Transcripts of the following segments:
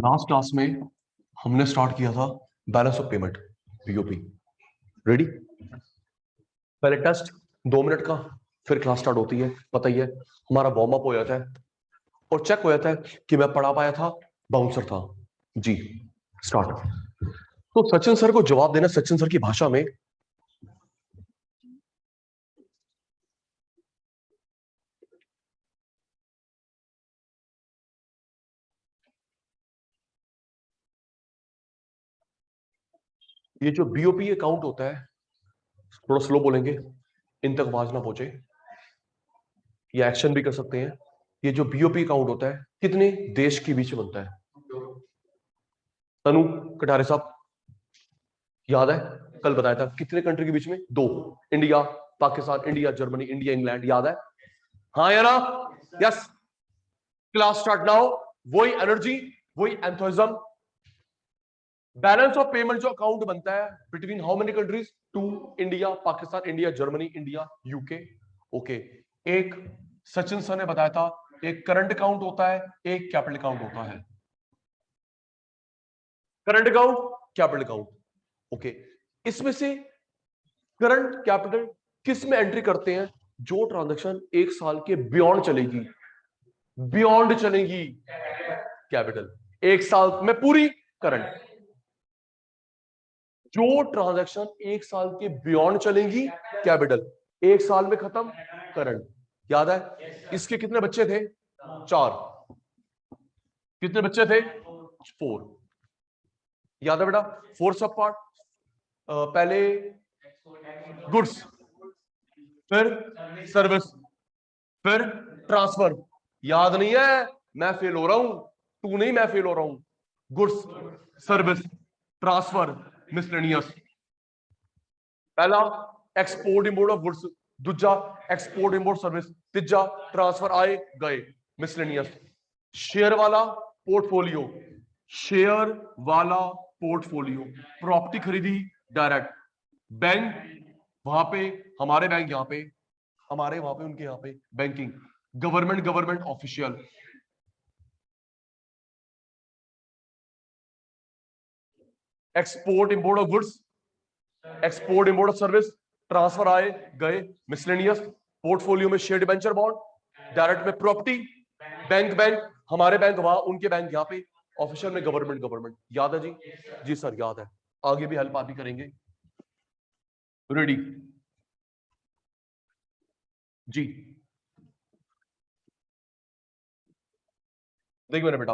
Last class में हमने start किया था balance of payment, BOP. Ready? पहले टेस्ट 2 मिनट का, फिर क्लास स्टार्ट होती है। पता ही है, हमारा वार्म अप हो जाता है और चेक हो जाता है कि मैं पढ़ा पाया था, बाउंसर था। जी, स्टार्ट। तो सचिन सर को जवाब देना सचिन सर की भाषा में। ये जो बीओपी अकाउंट होता है, थोड़ा स्लो बोलेंगे, इन तक आवाज ना पहुंचे। ये एक्शन भी कर सकते हैं। ये जो बीओपी अकाउंट होता है, कितने देश के बीच में बनता है? तनु कटारे साहब, याद है? कल बताया था कितने कंट्री के बीच में? 2। India Pakistan, India Germany, India England. याद है? हाँ या ना? यस। Class start now. वही एनर्जी, वही एंथुसिज्म। बैलेंस ऑफ पेमेंट जो अकाउंट बनता है between how many countries? 2। India Pakistan, India Germany, India UK. Okay. एक सचिन सर ने बताया था, एक करंट अकाउंट होता है, एक कैपिटल अकाउंट होता है। Current account, capital account. Okay. इसमें से करंट कैपिटल किस में एंट्री करते हैं? जो ट्रांजैक्शन 1 साल के बियॉन्ड चलेगी, बियॉन्ड चलेगी, कैपिटल। 1 साल में पूरी करंट। जो ट्रांजैक्शन 1 साल के बियॉन्ड चलेंगी, कैपिटल। 1 साल में खत्म, करंट। याद है? इसके कितने बच्चे थे? 4। कितने बच्चे थे? 4। याद है बेटा? 4 सब पार्ट। पहले गुड्स, फिर सर्विस, फिर ट्रांसफर। याद नहीं है? मैं फेल हो रहा हूं, तू नहीं, मैं फेल हो रहा हूं। Goods, service, transfer, miscellaneous. पहला एक्सपोर्ट इंपोर्ट ऑफ गुड्स, दूजा एक्सपोर्ट इंपोर्ट सर्विस, तीजा ट्रांसफर आए गए, मिसलेनियस। शेयर वाला पोर्टफोलियो, शेयर वाला पोर्टफोलियो। प्रॉपर्टी खरीदी डायरेक्ट, बैंक वहां पे, हमारे बैंक यहां पे, हमारे वहां पे, उनके यहां पे। Banking, government, government official. Export import of goods, export import of service, transfer आए गए, मिसलेनियस। पोर्टफोलियो में शेयर डिबेंचर बॉन्ड, डायरेक्ट में प्रॉपर्टी, बैंक बैंक, हमारे बैंक वहां, उनके बैंक यहाँ पे, ऑफिशियल में गवर्नमेंट गवर्नमेंट। याद है जी? जी सर याद है। आगे भी हेल्प आप ही करेंगे। रेडी? जी देखिए मेरा बेटा,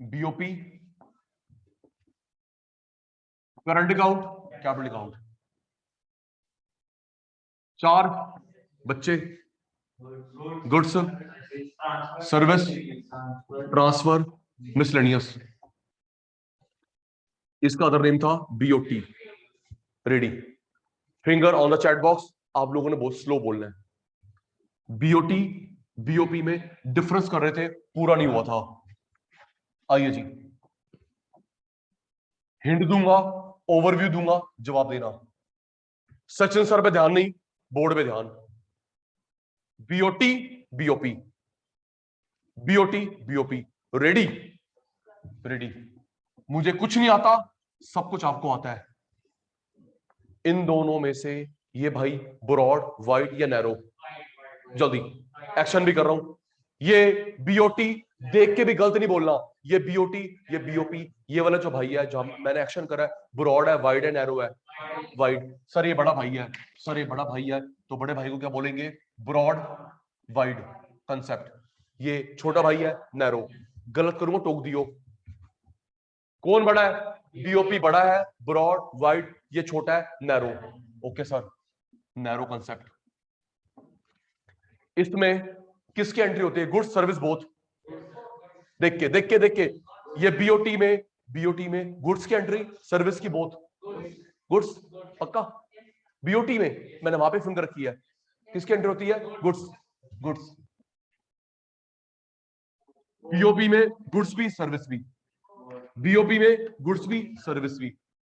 BOP, current account, capital account. 4 बच्चे, गुड्स, सर्विस, ट्रांसफर, मिसलेनियस। इसका अदर नेम था BOT. Ready? Finger on the chat box. आप लोगों ने बहुत स्लो बोलना है। बीओटी बीओपी में डिफरेंस कर रहे थे, पूरा नहीं हुआ था। आइए जी, हिंट दूंगा, ओवरव्यू दूंगा, जवाब देना। सचिन सर पे ध्यान नहीं, बोर्ड पे ध्यान। BOT BOP, BOT BOP. Ready? Ready? मुझे कुछ नहीं आता, सब कुछ आपको आता है। इन दोनों में से ये भाई ब्रॉड, वाइड या नैरो? जल्दी, एक्शन भी कर रहा हूं। ये बीओटी, देख के भी गलत नहीं बोलना। ये बीओटी, ये बीओपी, ये वाला जो भाई है, जो मैंने एक्शन करा है, ब्रॉड है, वाइड है, नैरो है? वाइड। सर ये बड़ा भाई है, सर ये बड़ा भाई है, तो बड़े भाई को क्या बोलेंगे? Broad wide concept. ये छोटा भाई है, नैरो। गलत करूंगा टोक दियो। कौन बड़ा है? बीओपी बड़ा है, ब्रॉड वाइड, ये छोटा है, narrow. Okay sir, narrow concept. इसमें किसकी एंट्री होती है? Goods service both. देख के देख के देख के, ये बीओटी में गुड्स की एंट्री, सर्विस की बोथ। गुड्स पक्का? बीओटी में मैंने वहां पे फिंगर रखी है, किसकी एंट्री होती है? Goods, goods. बीओपी में गुड्स भी सर्विस भी, बीओपी में गुड्स भी सर्विस भी,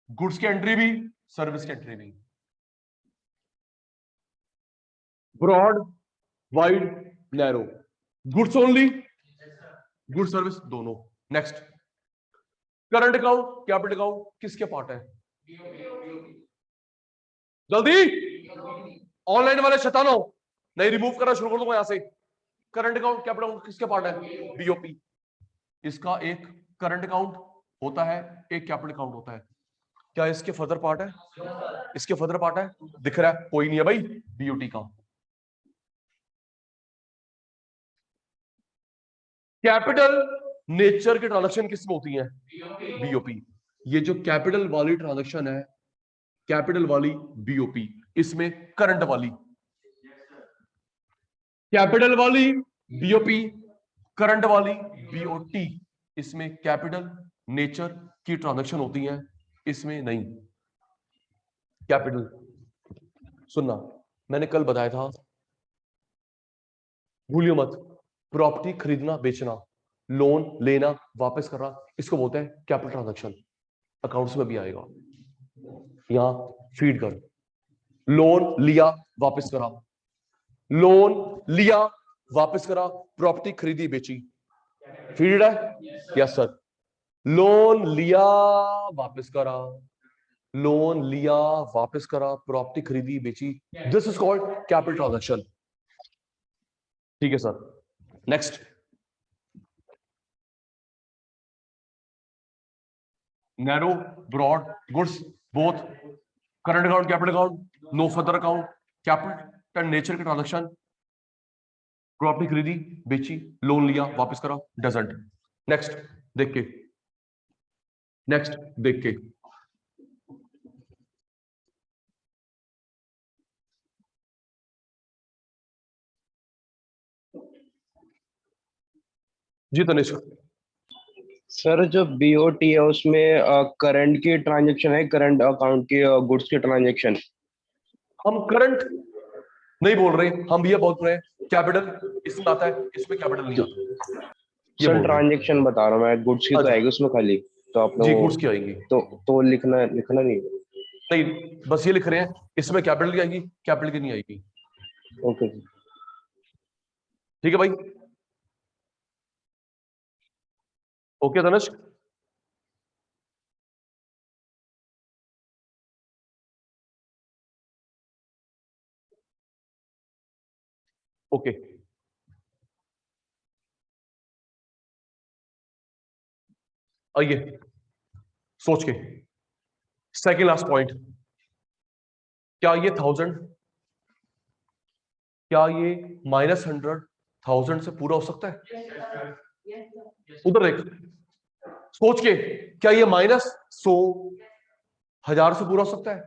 गुड्स की एंट्री भी, सर्विस की एंट्री भी। Broad, wide, narrow. Goods only, good service दोनों। Next, current account capital account किसके पार्ट है? जल्दी, ऑनलाइन वाले शैतानो, नहीं रिमूव करना शुरू कर दूंगा यहां से। करंट अकाउंट कैपिटल अकाउंट किसके पार्ट है? बीओपी। इसका एक करंट अकाउंट होता है, एक कैपिटल अकाउंट होता है। क्या इसके फर्दर पार्ट है? इसके फर्दर पार्ट है, दिख रहा है? कोई नहीं है भाई, बीओटी का। कैपिटल नेचर की ट्रांजैक्शन किसमें होती है? बीओपी। ये जो कैपिटल वाली ट्रांजैक्शन है, कैपिटल वाली बीओपी, इसमें करंट वाली कैपिटल वाली बीओपी, करंट वाली बीओटी, इसमें कैपिटल नेचर की ट्रांजैक्शन होती है, इसमें नहीं। कैपिटल, सुनना, मैंने कल बताया था, भूलियो मत, प्रॉपर्टी खरीदना बेचना, लोन लेना वापस करना, इसको बोलते हैं कैपिटल ट्रांजैक्शन। अकाउंट्स में भी आएगा, यहां फीड कर। लोन लिया वापस करा, लोन लिया वापस करा, प्रॉपर्टी खरीदी बेची, फीड है? Yes sir. लोन लिया वापस करा, लोन लिया वापस करा, प्रॉपर्टी खरीदी बेची, this is called capital transaction. ठीक है sir. Next, narrow broad goods both, current account capital account, no further account, capital nature के ट्रांजैक्शन, प्रॉपर्टी खरीदी बेची, लोन लिया वापस करा, डजंट। नेक्स्ट देख के, नेक्स्ट देख के, जी तनिष्क। सर जो बीओटी है उसमें करंट की ट्रांजैक्शन है, करंट अकाउंट की गुड्स की ट्रांजैक्शन। हम करंट नहीं बोल रहे, हम ये बोल रहे हैं कैपिटल इसमें आता है, इसमें कैपिटल नहीं आता, ये सर बोल रहे हैं। ट्रांजैक्शन बता रहा हूँ मैं, गुड्स की तो आएगी उसमें खाली, तो आपने जी वो गुड्स की आएगी, तो लिखना लिखना नहीं। नहीं बस ये लिख रहे हैं, इसमें कैपिटल की आएगी, कैपिटल की नहीं आएगी। ओके ठीक है भाई, ओके तनिष्क। ओके, आइए सोच के, सेकेंड लास्ट पॉइंट, क्या ये 1000, क्या ये -100 1000 से पूरा हो सकता है? उधर देख, सोच के, क्या ये -100 1000 से पूरा हो सकता है?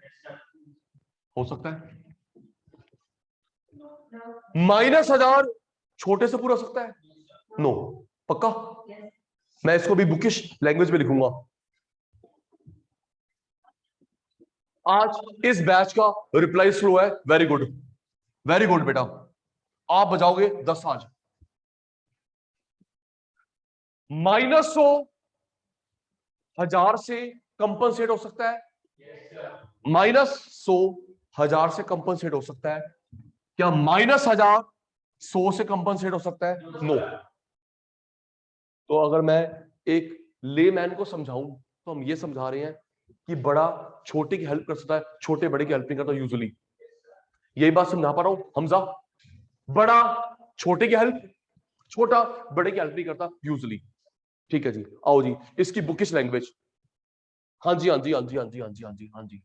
हो सकता है। -1000 छोटे से पूरा हो सकता है? नो। पक्का? मैं इसको भी बुकिश लैंग्वेज में लिखूंगा। आज इस बैच का रिप्लाई स्लो है, वेरी गुड, वेरी गुड बेटा, आप बजाओगे 10 आज। -100 1000 से कंपनसेट हो सकता है? -100 1000 से कंपनसेट हो सकता है? क्या -1000 100 से कंपनसेट हो सकता है? नो। तो अगर मैं एक लेमैन को समझाऊं तो हम ये समझा रहे हैं कि बड़ा छोटे की हेल्प कर सकता है, छोटे बड़े की हेल्प नहीं करता यूजुअली। यही बात समझा पा रहा हूं हमजा? बड़ा छोटे की हेल्प, छोटा बड़े की हेल्प नहीं करता यूजुअली। ठीक है जी, आओ जी, इसकी बुकिश लैंग्वेज। हाँ जी हाँ जी हाँ जी हाँ जी हाँ जी हाँ जी हाँ जी,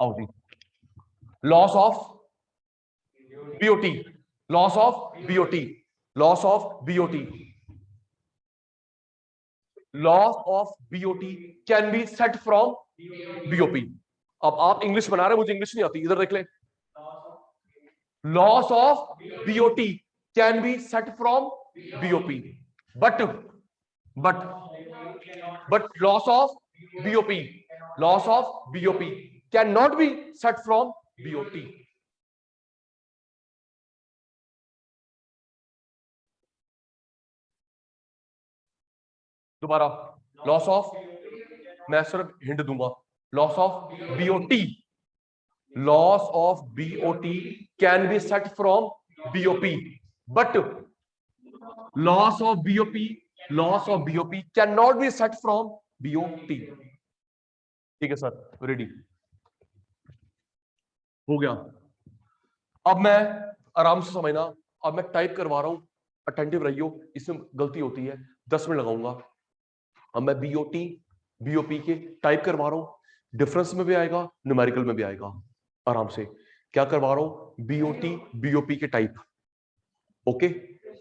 आओ जी। Loss of BOT, loss of BOT, loss of BOT, loss of BOT can be set from BOP. अब आप इंग्लिश बना रहे हैं, मुझे इंग्लिश नहीं आती, इधर देख ले। Loss of BOT can be set from BOP, but but but loss of BOP, loss of BOP cannot be set from BOT. दोबारा, लॉस ऑफ, मैं सिर्फ हिंट दूंगा, loss of BOT, loss of BOT can be set from BOP, but loss of BOP, loss of BOP can not be set from BOT. ठीक है sir, ready हो गया। अब मैं आराम से समझना, अब मैं टाइप करवा रहा हूं, अटेंटिव रहियो, इसमें गलती होती है, 10 मिनट लगाऊंगा। अब मैं बीओटी बीओपी के टाइप करवा रहा हूं, डिफरेंस में भी आएगा, न्यूमेरिकल में भी आएगा। आराम से क्या करवा रहा हूं, बीओटी बीओपी के टाइप। ओके,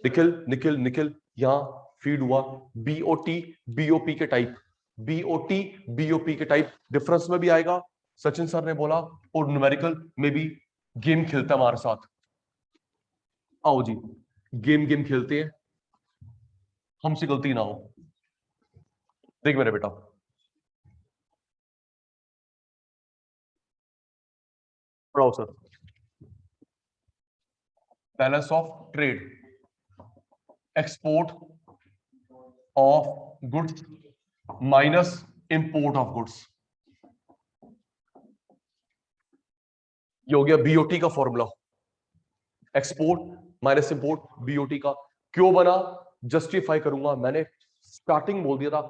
निखिल निखिल निखिल यहां फीड हुआ, बीओटी बीओपी के टाइप, बीओटी बीओपी के टाइप डिफरेंस में भी आएगा, सचिन सर ने बोला, और न्यूमेरिकल में भी गेम खेलता है हमारे साथ। आओ जी, गेम गेम खेलते हैं, हमसे गलती ना हो। देख मेरे बेटा, पढ़ाओ sir. Balance of trade, export of goods minus import of goods, ये हो गया बीओटी का formula. Export minus import BOT का क्यों बना, जस्टिफाई करूंगा। मैंने स्टार्टिंग बोल दिया था,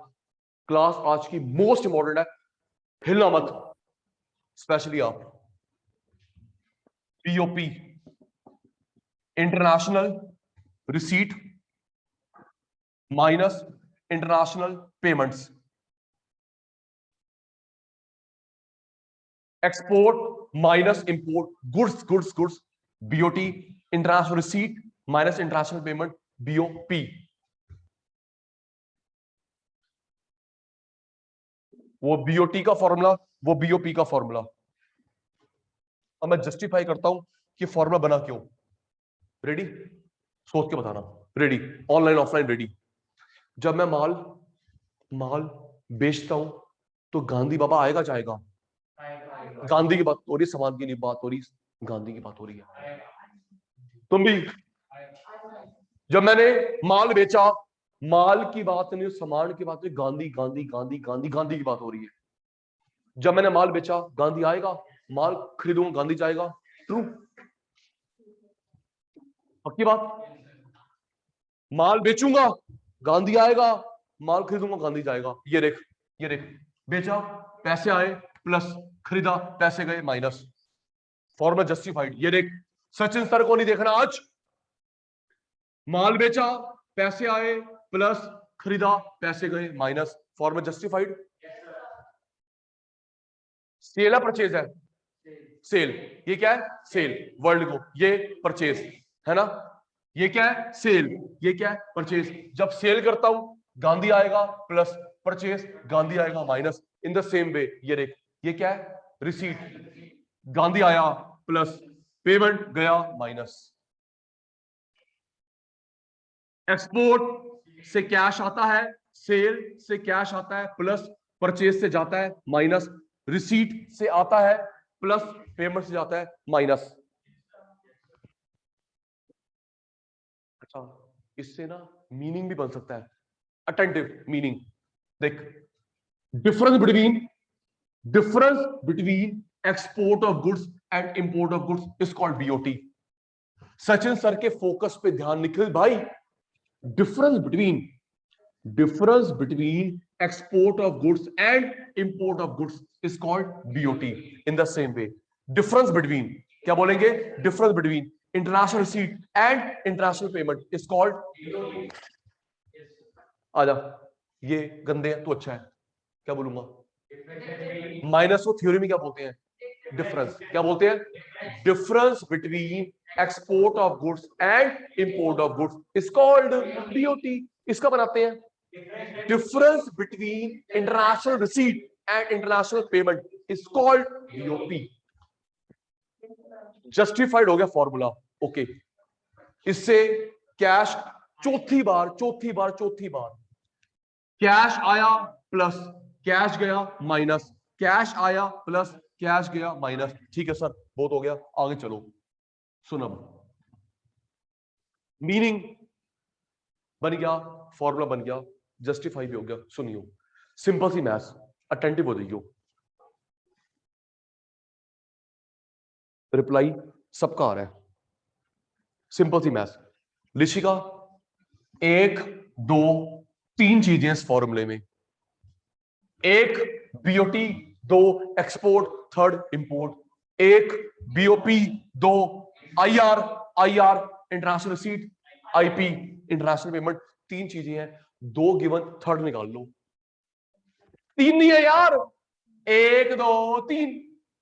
क्लास आज की मोस्ट इंपॉर्टेंट है, हिलना मत, स्पेशली आप। POP international receipt minus international payments, export minus import, goods goods goods, BOT international receipt minus international payment, BOP. वो बीओटी का फॉर्मूला, वो बीओपी का फॉर्मूला। अब मैं जस्टिफाई करता हूं कि फॉर्मूला बना क्यों। रेडी, सोच के बताना। Ready, online offline ready. जब मैं माल माल बेचता हूं तो गांधी बाबा आएगा जाएगा, गांधी की बात हो रही, समाज की नहीं बात हो रही, गांधी की बात हो रही है। तुम भी, जब मैंने माल बेचा, माल की बात नहीं, सामान की बात नहीं, गांधी गांधी गांधी गांधी गांधी की बात हो रही है। जब मैंने माल बेचा, गांधी आएगा, माल खरीदूंगा, गांधी जाएगा। ट्रू, पक्की बात। माल बेचूंगा, गांधी आएगा, माल खरीदूंगा, गांधी जाएगा। ये देख, ये देख, बेचा, पैसे आए, प्लस खरीदा, पैसे गए, माइनस, फॉर्मूला जस्टिफाइड। ये देख, सचिन सर को नहीं देखना आज, माल बेचा, पैसे आए, प्लस खरीदा, पैसे गए, माइनस, फॉर्मूला जस्टिफाइड। सेल है परचेज है, सेल, ये क्या है, सेल, वर्ल्ड को, ये परचेज है ना, ये क्या है, सेल, ये क्या है, परचेज। जब सेल करता हूं, गांधी आएगा, प्लस परचेज, गांधी आएगा, minus. In the same way ये देख, ये क्या है, रिसीट, गांधी आया, प्लस पेमेंट गया, माइनस। एक्सपोर्ट से कैश आता है, सेल से कैश आता है, प्लस परचेज से जाता है, माइनस, रिसीट से आता है, प्लस पेमेंट से जाता है, माइनस। अच्छा, इससे ना मीनिंग भी बन सकता है, अटेंटिव मीनिंग। देख, difference between export of goods and import of goods is called BOT. Sachin sir के फोकस पे ध्यान, निखिल भाई, difference between export of goods and import of goods is called BOT. In the same way, difference between, क्या बोलेंगे, difference between international receipt and international payment is called, आजा, ये गंदे हैं तो अच्छा है, क्या बोलूंगा, माइनस को थ्योरी में क्या बोलते हैं, डिफरेंस, क्या बोलते हैं, difference between export of goods and import of goods is called BOT. इसका बनाते हैं, difference between international receipt and international payment is called BOP. Justified हो गया फॉर्मूला। ओके, इससे कैश, चौथी बार कैश आया, प्लस कैश गया, माइनस, कैश आया, प्लस कैश गया, माइनस। ठीक है सर, बहुत हो गया, आगे चलो। सुनो, मीनिंग बन गया, फॉर्मूला बन गया, जस्टिफाई भी हो गया। सुनियो, सिंपल सी मैथ्स, अटेंटिव हो जाइयो। रिप्लाई सबका आ रहा है, सिंपल सी मैथ्स। लिशिका एक, दो, तीन चीजें इस फॉर्मूले में। एक बीओटी, दो एक्सपोर्ट, थर्ड इंपोर्ट। एक बीओपी, दो IR, IR international receipt, IP international payment. तीन चीजें हैं, दो गिवन, थर्ड निकाल लो। तीन नहीं है यार, एक, दो, तीन।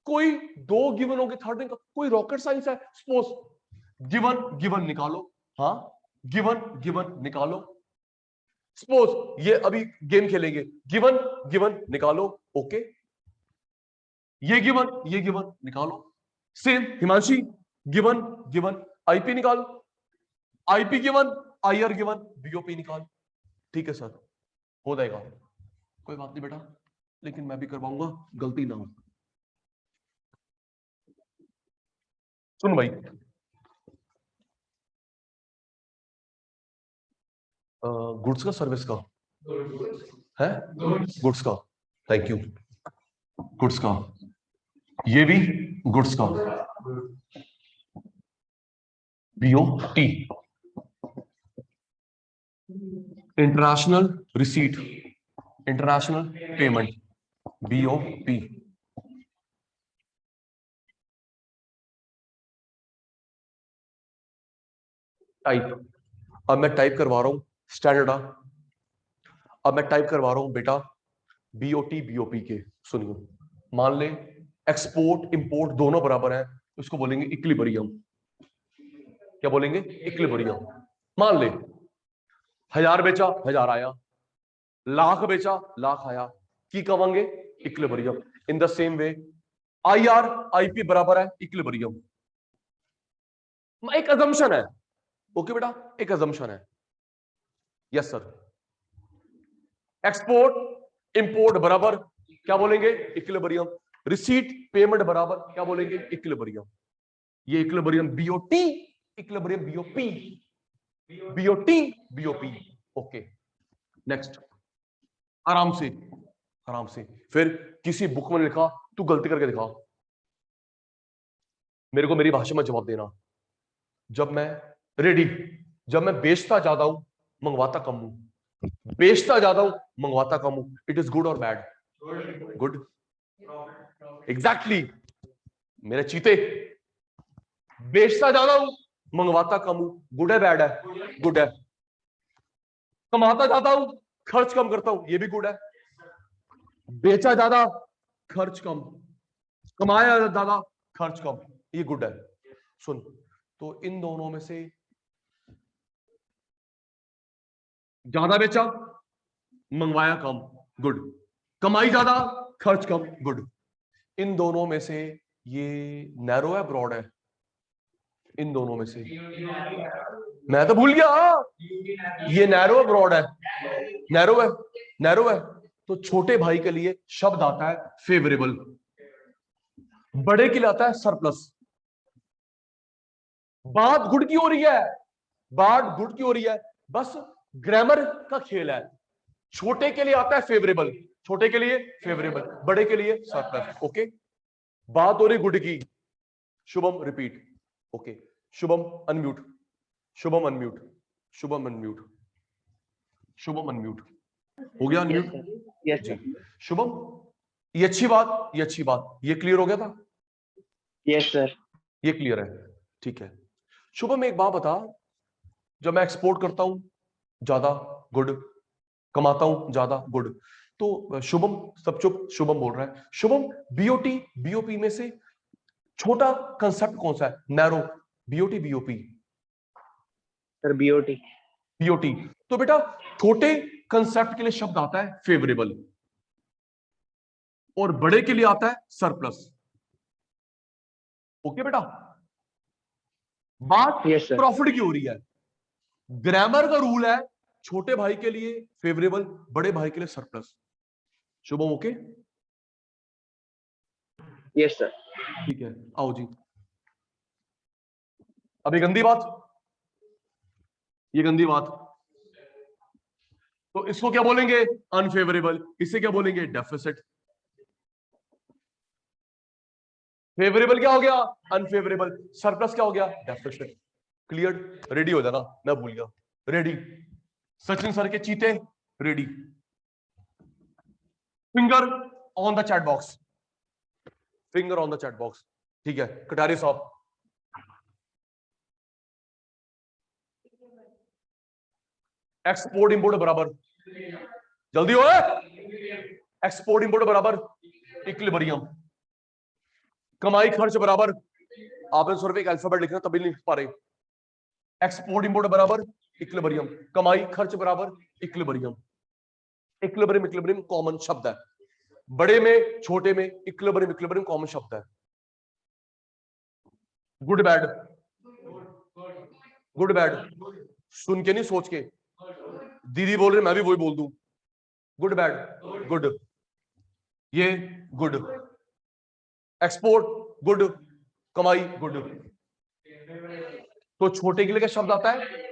कोई दो गिवन होगी, थर्ड निकाल। कोई रॉकेट साइंस है? सपोज गिवन गिवन निकालो। हाँ, गिवन गिवन निकालो। सपोज ये अभी गेम खेलेंगे, गिवन गिवन निकालो। ओके, ये गिवन निकालो। Same Himanshi, given given IP निकाल, IP given, IR given, BOP निकाल। ठीक है सर, हो जाएगा, कोई बात नहीं बेटा, लेकिन मैं भी करवाऊंगा, गलती ना हो। सुन भाई, गुड्स का सर्विस का है? गुड्स का, थैंक यू। गुड्स का, ये भी गुड्स का, BOT international receipt, international payment, BOP. Type, अब मैं टाइप करवा रहा हूं स्टैंडर्ड। अब मैं टाइप करवा रहा हूं बेटा बीओटी बीओपी के। सुनिए, मान ले एक्सपोर्ट इंपोर्ट दोनों बराबर है, उसको बोलेंगे इक्विलिब्रियम। क्या बोलेंगे? इक्विलिब्रियम। मान ले 1000 बेचा, 1000 आया, लाख बेचा, लाख आया, की कहेंगे equilibrium. In the same way IR IP बराबर है इक्विलिब्रियम। एक अजम्पशन है, ओके बेटा, एक अजम्पशन है। यस सर, एक्सपोर्ट इंपोर्ट बराबर क्या बोलेंगे? इक्विलिब्रियम। रिसीट पेमेंट बराबर क्या बोलेंगे? इक्विलिब्रियम। ये equilibrium BOT, equilibrium BOP, BOT BOP. Okay, next, आराम से, आराम से। फिर किसी बुक में लिखा, तू गलती करके दिखा, मेरे को मेरी भाषा में जवाब देना। जब मैं रेडी, जब मैं बेचता ज्यादा हूं, मंगवाता कम हूं, बेचता ज्यादा हूं, मंगवाता कम हूं, इट इज गुड और बैड? गुड, एग्जैक्टली मेरे चीते। बेचता ज्यादा हूं, मंगवाता कम हूं, गुड है बैड है? गुड है। कमाता ज्यादा हूं, खर्च कम करता हूं, ये भी गुड है। बेचा ज्यादा, खर्च कम, कमाया ज्यादा, खर्च कम, ये गुड है। सुन, तो इन दोनों में से ज्यादा बेचा, मंगवाया कम, गुड। कमाई ज्यादा, खर्च कम, गुड। इन दोनों में से ये नैरो है ब्रॉड है? इन दोनों में से मैं तो भूल गया, ये नैरो है ब्रॉड है? नैरो है, नैरो है। तो छोटे भाई के लिए शब्द आता है फेवरेबल, बड़े के लिए आता है सरप्लस। बात गुड की हो रही है, बात गुड की हो रही है, बस ग्रामर का खेल है। छोटे के लिए आता है फेवरेबल, छोटे के लिए फेवरेबल, बड़े के लिए सरप्लस। ओके, बात हो रही गुड की। Shubham repeat. Okay, Shubham unmute, Shubham unmute, Shubham unmute, Shubham unmute हो गया, अनम्यूट। यस जी सर, शुभम, ये अच्छी बात, ये अच्छी बात, ये क्लियर हो गया था? Yes sir. ये क्लियर है, ठीक है। शुभम एक बात बता, जब मैं एक्सपोर्ट करता हूं ज्यादा, गुड, कमाता हूं ज्यादा, गुड। तो शुभम, सब चुप, शुभम बोल रहा है। शुभम, बीओटी बीओपी में से छोटा कंसेप्ट कौन सा है? Narrow, BOT BOP, sir BOT. BOT. तो बेटा छोटे कंसेप्ट के लिए शब्द आता है फेवरेबल, और बड़े के लिए आता है सरप्लस। ओके बेटा, बात यस सर। प्रॉफिट की हो रही है। ग्रामर का रूल है, छोटे भाई के लिए फेवरेबल, बड़े भाई के लिए surplus. Shubham okay? Yes sir. ठीक है, आओ जी। अब ये गंदी बात, ये गंदी बात, तो इसको क्या बोलेंगे? अनफेवरेबल। इसे क्या बोलेंगे? डेफिसिट। फेवरेबल क्या हो गया? अनफेवरेबल। सरप्लस क्या हो गया? डेफिसिट। क्लियर? रेडी हो जाना, मैं भूल गया। रेडी, सचिन सर के चीते ready. Finger on the chat box, finger on the chat box. ठीक है कटारिया साहब, एक्सपोर्ट इंपोर्ट बराबर, जल्दी हो, एक्सपोर्ट इंपोर्ट बराबर इक्विलिब्रियम, कमाई खर्च बराबर, आपने सिर्फ एक अल्फाबेट लिखना तभी नहीं लिख पा रहे, एक्सपोर्ट इंपोर्ट बराबर इक्विलिब्रियम, कमाई खर्च बराबर इक्विलिब्रियम। इक्विलिब्रियम इक्विलिब्रियम कॉमन शब्द है, बड़े में छोटे में इक्विलिब्रियम इक्विलिब्रियम कॉमन शब्द है। गुड बैड, गुड बैड, सुन के नहीं सोच के, दीदी बोल रहे मैं भी वही बोल दूं, गुड बैड, गुड, ये गुड, एक्सपोर्ट गुड, कमाई गुड। तो छोटे के लिए क्या शब्द आता है?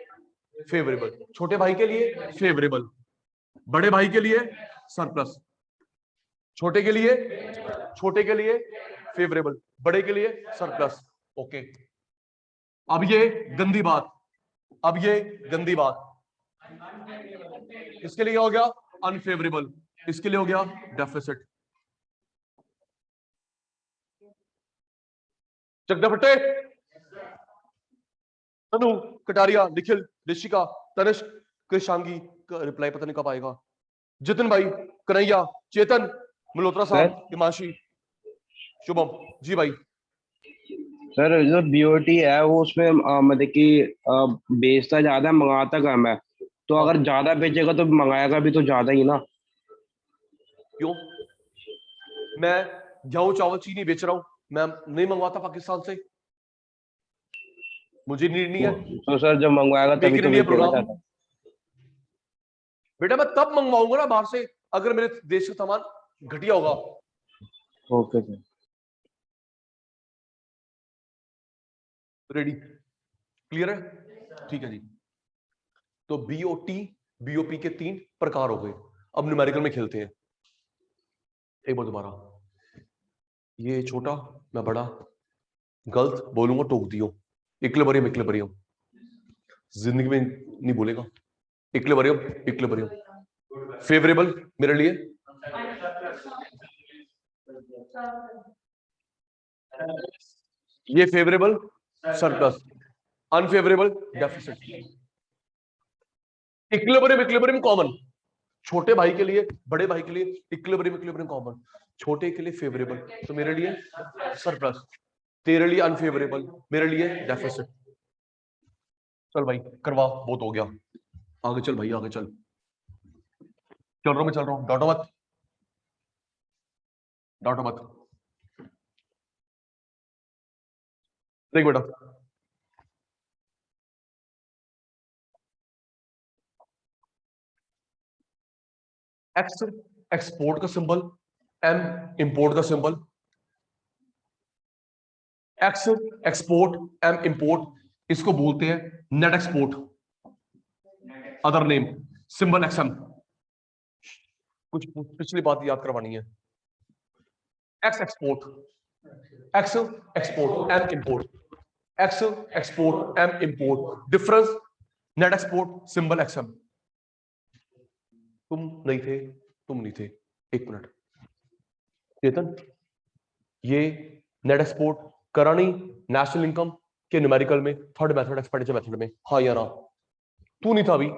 फेवरेबल। छोटे भाई के लिए फेवरेबल, बड़े भाई के लिए सरप्लस, छोटे के लिए फेवरेबल, बड़े के लिए सरप्लस। ओके, अब ये गंदी बात, अब ये गंदी बात, इसके लिए क्या हो गया? अनफेवरेबल, इसके लिए हो गया डेफिसिट। चकदफटे, तनु, कटारिया, निखिल, ऋषिका, तनिष्क, कृषांगी का रिप्लाई पता नहीं कब आएगा, जितिन भाई, कन्हैया, चेतन, मल्होत्रा साहब, हिमांशी, शुभम जी भाई। सर जो बीओटी है वो उसमें मतलब कि बेचता ज्यादा है मंगाता कम है, तो अगर ज्यादा बेचेगा तो मंगाएगा भी तो ज्यादा ही ना। क्यों? मैं गेहूं चावल चीनी बेच रहा हूं, मैं नहीं मंगवाता पाकिस्तान से, मुझे नीड नहीं है। तो सर जब मंगवाएगा मेक तभी इन तो इंडिया बेचेगा प्रोग्राम, ज्यादा। बेटा मैं तब मंगवाऊंगा ना बाहर से अगर मेरे देश का सामान घटिया होगा। Okay sir. रेडी, क्लियर है? ठीक है जी। तो बीओटी बीओपी के 3 प्रकार हो गए। अब न्यूमेरिकल में खेलते हैं। एक बार दोबारा, ये छोटा मैं बड़ा, गलत बोलूंगा टोक दियो, इक्विलिब्रियम इक्विलिब्रियम, जिंदगी में नहीं बोलेगा, इक्विलिब्रियम इक्विलिब्रियम। फेवरेबल मेरे लिए, ये favourable surplus, unfavourable deficit. Equilibrium equilibrium common, छोटे भाई के लिए बड़े भाई के लिए इक्विलिब्रियम इक्विलिब्रियम कॉमन, छोटे के लिए फेवरेबल तो मेरे लिए सरप्लस, तेरे लिए अनफेवरेबल, मेरे लिए डेफिसिट। चल भाई करवा, बहुत हो गया, आगे चल भाई आगे चल, चल रहा हूं मैं, चल रहा हूं, डांटो मत, डांटो मत। देख बेटा, एक्स एक्सपोर्ट का सिंबल, एम इंपोर्ट का symbol, X export M import, इसको बोलते हैं net export, other name symbol XM. कुछ पिछली बात याद करवानी है, X export, X export M import, X export M import, difference net export symbol XM. तुम नहीं थे, तुम नहीं थे, एक मिनट चेतन, ये नेट एक्सपोर्ट करानी नेशनल इनकम के न्यूमेरिकल में थर्ड मेथड एक्सपेंडिचर मेथड में, हाँ या ना? तू नहीं था अभी,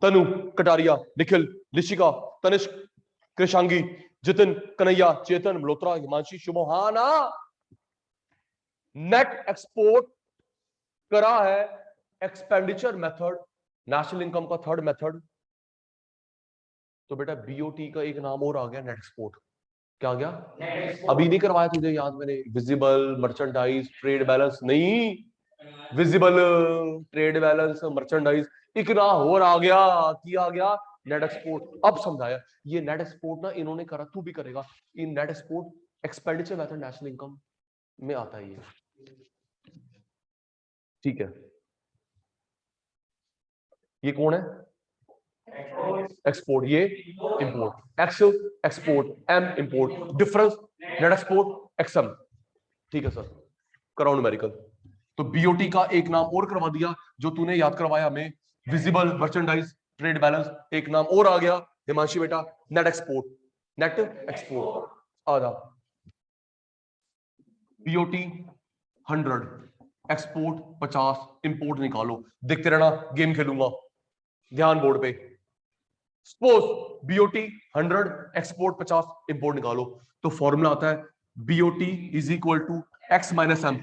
तनु, कटारिया, निखिल, ऋषिका, तनिष्क, कृषांगी, जितिन, कन्हैया, चेतन, मल्होत्रा, हिमांशी, शुभम, हाँ ना? नेट एक्सपोर्ट करा है एक्सपेंडिचर मेथड, नेशनल इनकम का थर्ड मेथड। तो बेटा बीओटी का एक नाम और आ गया नेट एक्सपोर्ट। क्या आ गया? अभी नहीं करवाया तुझे याद मैंने, विजिबल मर्चेंडाइज ट्रेड बैलेंस नहीं, विजिबल ट्रेड बैलेंस मर्चेंडाइज, एक ना और आ गया, की आ गया नेट एक्सपोर्ट। अब समझाया, ये नेट एक्सपोर्ट ना इन्होंने करा, तू भी करेगा। इन net export expenditure method national income में आता है ये, ठीक है? ये कौन है? एक्सपोर्ट, ये import, X export M import, difference net export XM. ठीक है सर, कराओ न्यूमेरिकल। तो बीओटी का एक नाम और करवा दिया जो तूने याद करवाया हमें, विजिबल मर्चेंडाइज ट्रेड बैलेंस, एक नाम और आ गया हिमांशी बेटा, नेट एक्सपोर्ट। नेट एक्सपोर्ट आ जा, बीओटी 100, एक्सपोर्ट 50, इंपोर्ट निकालो। देखते रहना, गेम खेलूंगा, ध्यान बोर्ड पे। सपोज बीओटी 100, एक्सपोर्ट 50, इंपोर्ट निकालो। तो फॉर्मूला आता है BOT is equal to X minus M,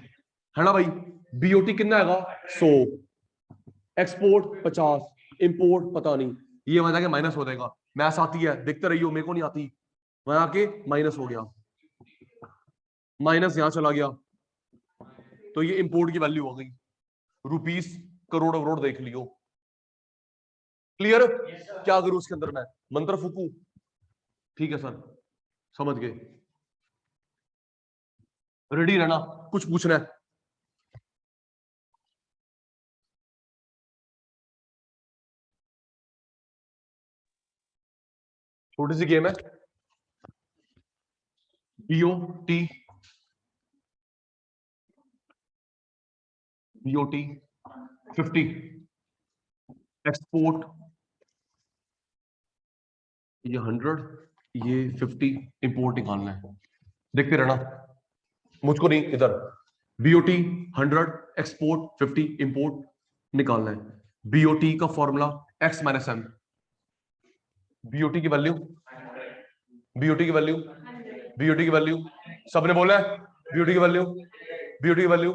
है ना भाई। बीओटी कितना आएगा 100, एक्सपोर्ट 50, इंपोर्ट पता नहीं, ये वहां जाके माइनस हो जाएगा। मैथ्स आती है, देखते रहियो, मेरे को नहीं आती। वहां आके माइनस हो गया, माइनस यहां चला गया, तो ये इंपोर्ट की वैल्यू हो गई रुपीस करोड़ करोड़, देख लियो। क्लियर? क्या करूं उसके अंदर मैं, मंत्र फूकू? ठीक है सर, समझ गए, रेडी रहना, कुछ पूछना है? छोटी सी गेम है, बीओटी, बीओटी 50, एक्सपोर्ट ये 100, ये 50, इंपोर्ट निकालना है। देखते रहना, मुझको नहीं, इधर बीओटी 100, एक्सपोर्ट 50, इंपोर्ट निकालना है। बीओटी का formula X minus M, BOT की वैल्यू, बीओटी की वैल्यू, बीओटी की वैल्यू, सबने बोला है बीओटी की वैल्यू, बीओटी की वैल्यू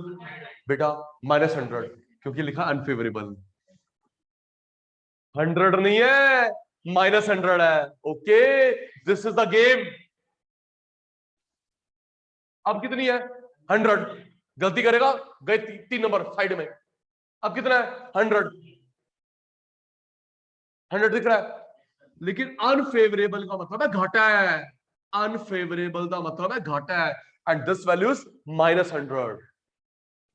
बेटा -100, क्योंकि लिखा अनफेवरेबल। 100 नहीं है, -100 है। Okay, this is the game. अब कितनी है 100, गलती करेगा गए 3 नंबर साइड में। अब कितना है 100, 100 दिख रहा है, लेकिन अनफेवरेबल का मतलब है घाटा है, अनफेवरेबल का मतलब है घाटा है, and this value is -100।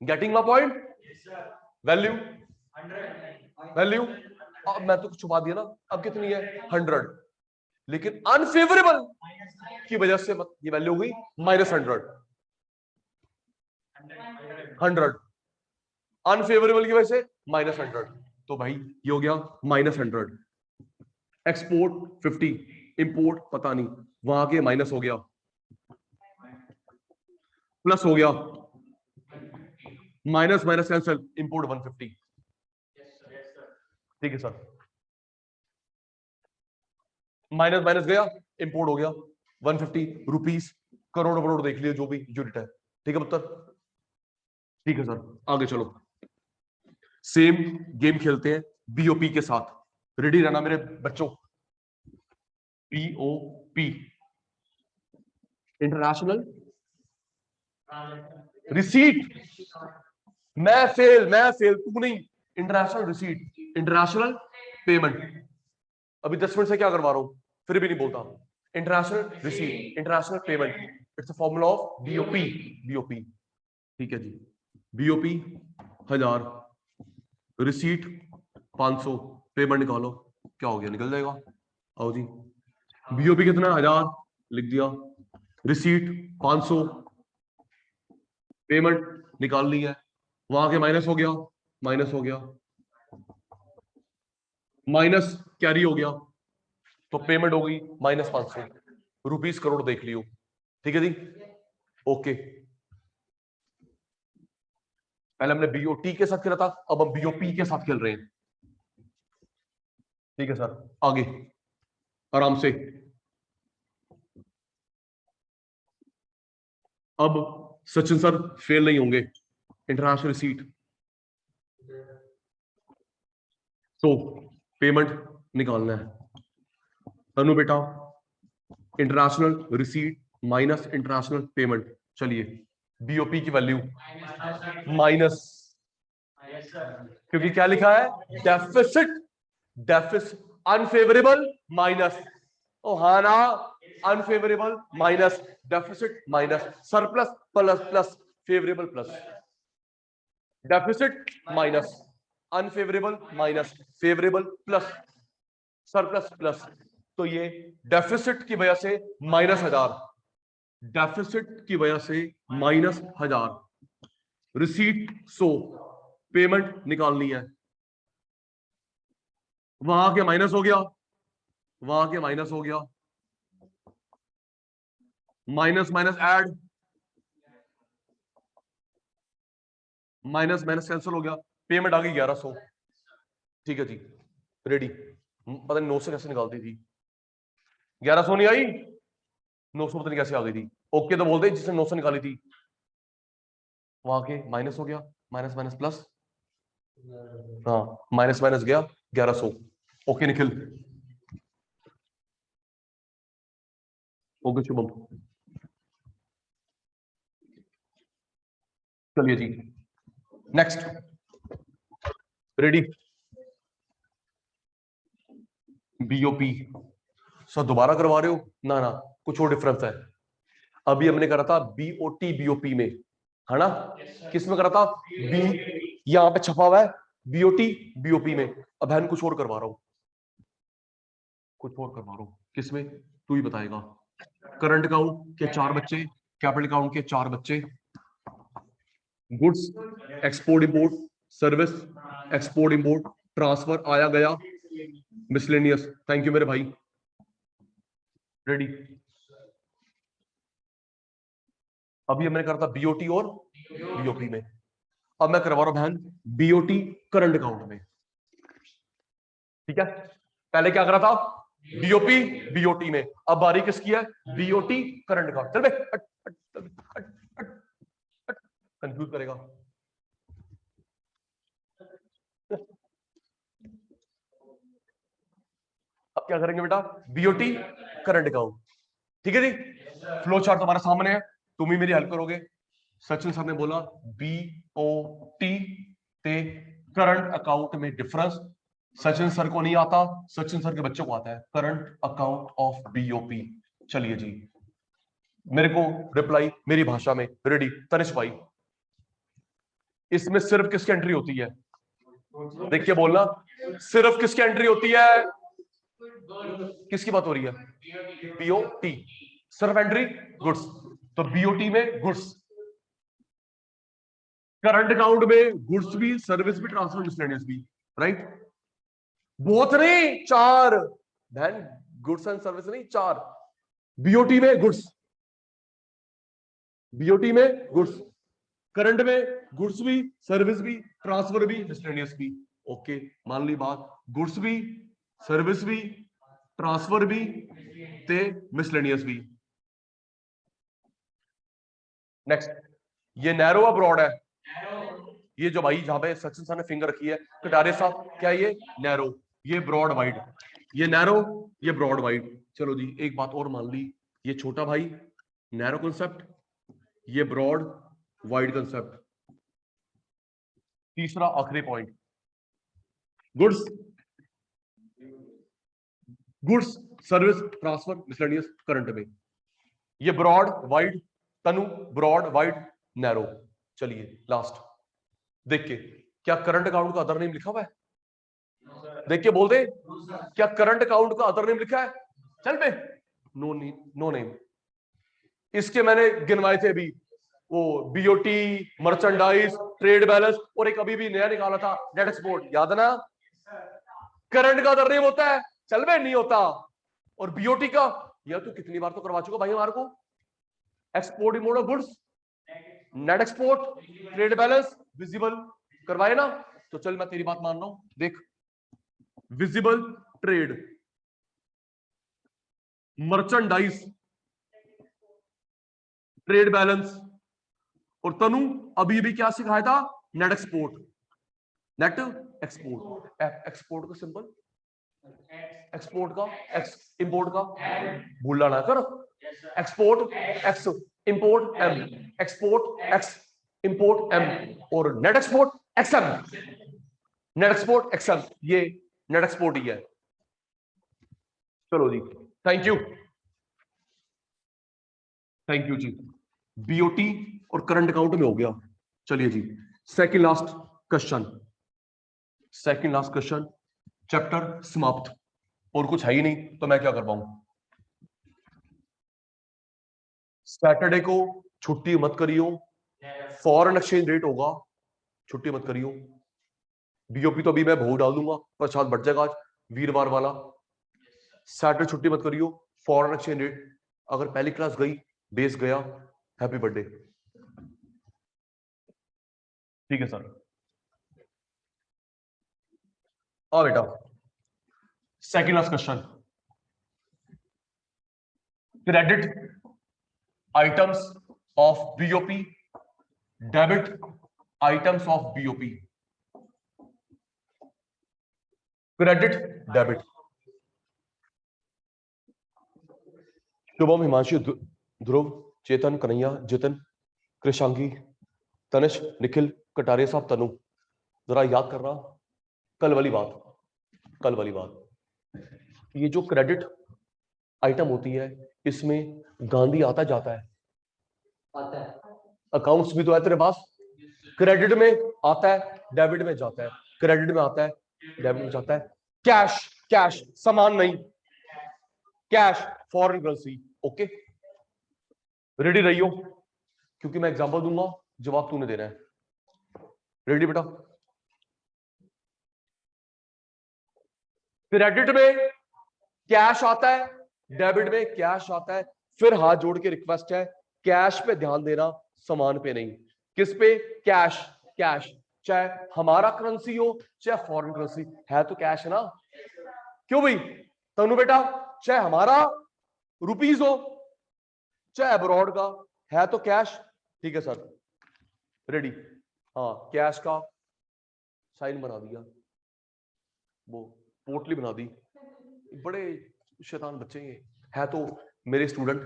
Getting my point? Value, value, अब मैं तो छुपा दिया ना। अब कितनी है 100, लेकिन अनफेवरेबल की वजह से ये वैल्यू हुई -100, 100 अनफेवरेबल की वजह से -100, तो भाई ये हो गया -100। एक्सपोर्ट 50, इंपोर्ट पता नहीं, वहां के माइनस हो गया, प्लस हो गया, माइनस माइनस कैंसिल, इंपोर्ट 150। ठीक है सर, माइनस माइनस गया, इंपोर्ट हो गया 150 रुपीस, करोड़ करोड़ देख लिया जो भी यूनिट है। ठीक है पुत्र, ठीक है सर, आगे चलो, सेम गेम खेलते हैं बीओपी के साथ। रेडी रहना मेरे बच्चों। बीओपी, इंटरनेशनल रिसीट, मैं फेल तू नहीं, इंटरनेशनल रिसीट, इंटरनेशनल पेमेंट। अभी 10 मिनट से क्या करवा रहा हूं, फिर भी नहीं बोलता। International receipt, international payment, it's a formula of BOP, BOP. ठीक है जी, बीओपी 1000, रिसीट 500, पेमेंट निकालो, क्या हो गया, निकल जाएगा। आओ जी, बीओपी कितना 1000 लिख दिया, रिसीट 500, पेमेंट निकाल ली है, वहां के माइनस हो गया, माइनस हो गया, माइनस कैरी हो गया, तो पेमेंट हो गई -500 रुपीस करोड़, देख लियो। ठीक है जी, ओके। पहले हमने बीओटी के साथ खेला था, अब हम बीओपी के साथ खेल रहे हैं। ठीक है सर, आगे आराम से। अब सचिन सर फेल नहीं होंगे, इंटरनेशनल सीट, तो पेमेंट निकालना है। तनु बेटा, international receipt minus international payment, चलिए बीओपी की वैल्यू माइनस, क्योंकि क्या लिखा है डेफिसिट, डेफिसिट अनफेवरेबल माइनस, ओ हाँ ना, unfavourable minus, deficit minus, surplus plus plus, favourable plus, deficit minus, unfavourable minus, favourable plus, surplus plus. तो ये डेफिसिट की वजह से -1000, डेफिसिट की वजह से -1000, रिसीट 100, पेमेंट निकालनी है वहां के माइनस हो गया, वहां के माइनस हो गया, minus minus add, minus minus cancel हो गया, पेमेंट आ गई 1100। ठीक है जी, रेडी। पता नहीं 9 से कैसे निकालती थी, 1100 नहीं आई, 900 पता नहीं कैसे आ गई थी। ओके तो बोलते जिसने 900 निकाली थी, वहां के माइनस हो गया, माइनस माइनस प्लस, हाँ माइनस माइनस गया 1100। ओके निखिल, ओके शुभम, चलिए जी नेक्स्ट, रेडी। बीओपी सर दोबारा करवा रहे हो? ना ना, कुछ और डिफरेंस है। अभी हमने करा था बीओटी बीओपी में, है ना? किस में करा था? बी, यहां पे छपा हुआ है बीओटी बीओपी में। अब बहन कुछ और करवा रहा हूं, कुछ और करवा रहा हूं। किसमें? तू ही बताएगा। करंट अकाउंट के 4 बच्चे, कैपिटल अकाउंट के 4 बच्चे, goods export import, service export import, transfer आया गया, मिसलेनियस। थैंक यू मेरे भाई, रेडी। अभी हमने करा था बीओटी और बीओपी में, अब मैं करवा रहा हूं बहन बीओटी करंट अकाउंट में। ठीक है, पहले क्या करा था? बीओपी बीओटी में, अब बारी किसकी है? BOT current account. चल बे, कंफ्यूज करेगा। अब क्या करेंगे बेटा? BOT current account. ठीक है जी, फ्लो चार्ट तुम्हारे सामने है, तुम ही मेरी हेल्प करोगे। सचिन सर ने बोला बीओटी ते करंट अकाउंट में डिफरेंस। सचिन सर को नहीं आता, सचिन सर के बच्चों को आता है करंट अकाउंट ऑफ बीओपी। चलिए जी, मेरे को रिप्लाई मेरी भाषा में, रेडी। तनिष भाई, इसमें सिर्फ किसकी एंट्री होती है? देख के बोलना, सिर्फ किसकी एंट्री होती है? किसकी बात हो रही है? बीओटी, सिर्फ एंट्री गुड्स। तो बीओटी में गुड्स, करंट अकाउंट में गुड्स भी, सर्विस भी, ट्रांसफर मिसलेनियस भी, राइट? बहुत नहीं, 4 बहन, गुड्स एंड सर्विस नहीं, 4। बीओटी में गुड्स, बीओटी में गुड्स, करंट में गुड्स भी, सर्विस भी, ट्रांसफर भी, मिसलेनियस भी। ओके, मान ली बात, गुड्स भी, सर्विस भी, ट्रांसफर भी ते मिसलेनियस भी। नेक्स्ट, ये नैरो या ब्रॉड है? ये जो भाई जहां पे सचिन सर ने फिंगर रखी है कटारे साहब, क्या ये नैरो, ये ब्रॉड वाइड, ये नैरो, ये ब्रॉड वाइड। चलो जी, एक बात और मान ली, ये छोटा भाई नैरो कंसेप्ट, ये ब्रॉड वाइड कंसेप्ट। तीसरा आखिरी point, goods, goods service transfer miscellaneous current में, ये ब्रॉड वाइड, तनु ब्रॉड वाइड नैरो। चलिए लास्ट, देख के, क्या करंट अकाउंट का अदर नेम लिखा हुआ है? देख के बोल दे, क्या करंट अकाउंट का अदर नेम लिखा है? चल बे, नो नो नेम। इसके मैंने गिनवाए थे अभी, वो बीओटी, मर्चेंडाइज, ट्रेड बैलेंस, और एक अभी भी नया निकाला था नेट एक्सपोर्ट, याद है ना? करंट का अदर नेम होता है, चल बे नहीं होता। और बीओटी का, यह तू कितनी बार तो करवा चुका भाई हमारे को, export import of goods, net export, trade balance, visible करवाए ना? तो चल मैं तेरी बात मान रहा हूं, देख, visible trade, merchandise, trade balance, और तनु अभी भी क्या सिखाया था? Net export, net export. Export का सिंपल, एक्सपोर्ट का एक्स, इंपोर्ट का भूलना ना कर। Export X, import M, export X, import M, और net export XM, net export XM, ये नेट एक्सपोर्ट ही है। चलो जी, थैंक यू, थैंक यू जी। बीओटी और करंट अकाउंट में हो गया। चलिए जी, second last question, second last question, chapter समाप्त। और कुछ है ही नहीं तो मैं क्या कर पाऊं? सैटरडे को छुट्टी मत करियो, फॉरेन एक्सचेंज रेट होगा, छुट्टी मत करियो। बीओपी तो अभी मैं भोग डाल दूंगा, प्रसाद बढ़ जाएगा आज। वीरवार वाला, सैटरडे छुट्टी मत करियो, फॉरेन एक्सचेंज रेट, अगर पहली क्लास गई, बेस गया, हैप्पी बर्थडे। ठीक है सर। आओ बेटा, second last question, credit items of BOP, debit items of BOP, credit debit. Shubham, Himanshu, Dhruv, Chetan, Kanhaiya, Jitan, Krishangi, Tanish, Nikhil, Kataria साहब, तनु, जरा याद करना कल वाली बात। ये जो क्रेडिट आइटम होती है, इसमें गांधी आता जाता है, अकाउंट्स भी तो है तेरे पास, क्रेडिट में आता है, डेबिट में जाता है, क्रेडिट में आता है, डेबिट में जाता है। कैश सामान नहीं, cash foreign currency. Okay, ready रहियो, क्योंकि मैं एग्जांपल दूंगा, जवाब तूने देना है। रेडी बेटा? क्रेडिट में कैश आता है, डेबिट में कैश आता है, फिर हाथ जोड़ के रिक्वेस्ट है, कैश पे ध्यान देना, सामान पे नहीं। किस पे? कैश। चाहे हमारा करेंसी हो चाहे फॉरेन करेंसी, है तो कैश है ना? क्यों भाई तनु बेटा? चाहे हमारा रुपीज हो चाहे अब्रॉड का, है तो कैश। ठीक है सर, रेडी? हाँ, कैश का साइन बना दिया, वो पोटली बना दी, बड़े शैतान बच्चे ये, है तो मेरे स्टूडेंट।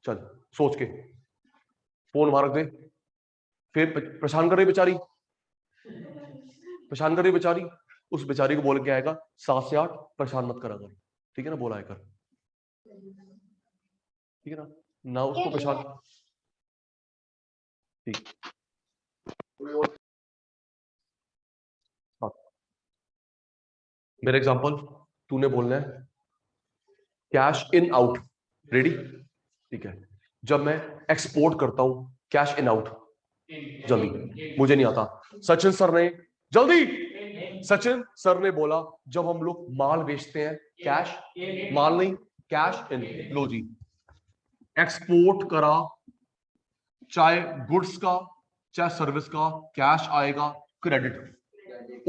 चल सोच के फोन मार दे, फिर परेशान कर रही बेचारी, उस बेचारी को बोल के आएगा 7 से 8 परेशान मत करा कर, ठीक है ना? बोला कर, ठीक है ना उसको परेशान। ठीक, मेरा एग्जांपल तूने बोलना है कैश इन आउट। रेडी? ठीक है, जब मैं एक्सपोर्ट करता हूं कैश इन आउट, जल्दी, मुझे नहीं आता। सचिन सर ने बोला जब हम लोग माल बेचते हैं, कैश, माल नहीं, cash in. Low ji, export करा, चाहे गुड्स का चाहे सर्विस का, कैश आएगा, क्रेडिट।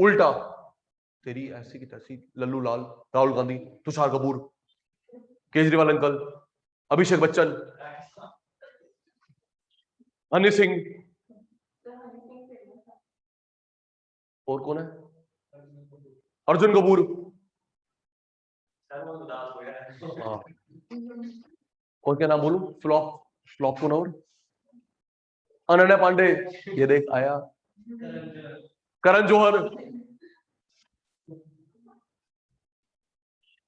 उल्टा तेरी ऐसी की तैसी, लल्लू लाल, राहुल गांधी, तुषार कपूर, केजरीवाल अंकल, अभिषेक बच्चन, हनी सिंह, और कौन है? अर्जुन कपूर। हाँ, और क्या नाम बोलूं? फ्लॉप कौन? और अनन्या पांडे, ये देख आया, करण जौहर,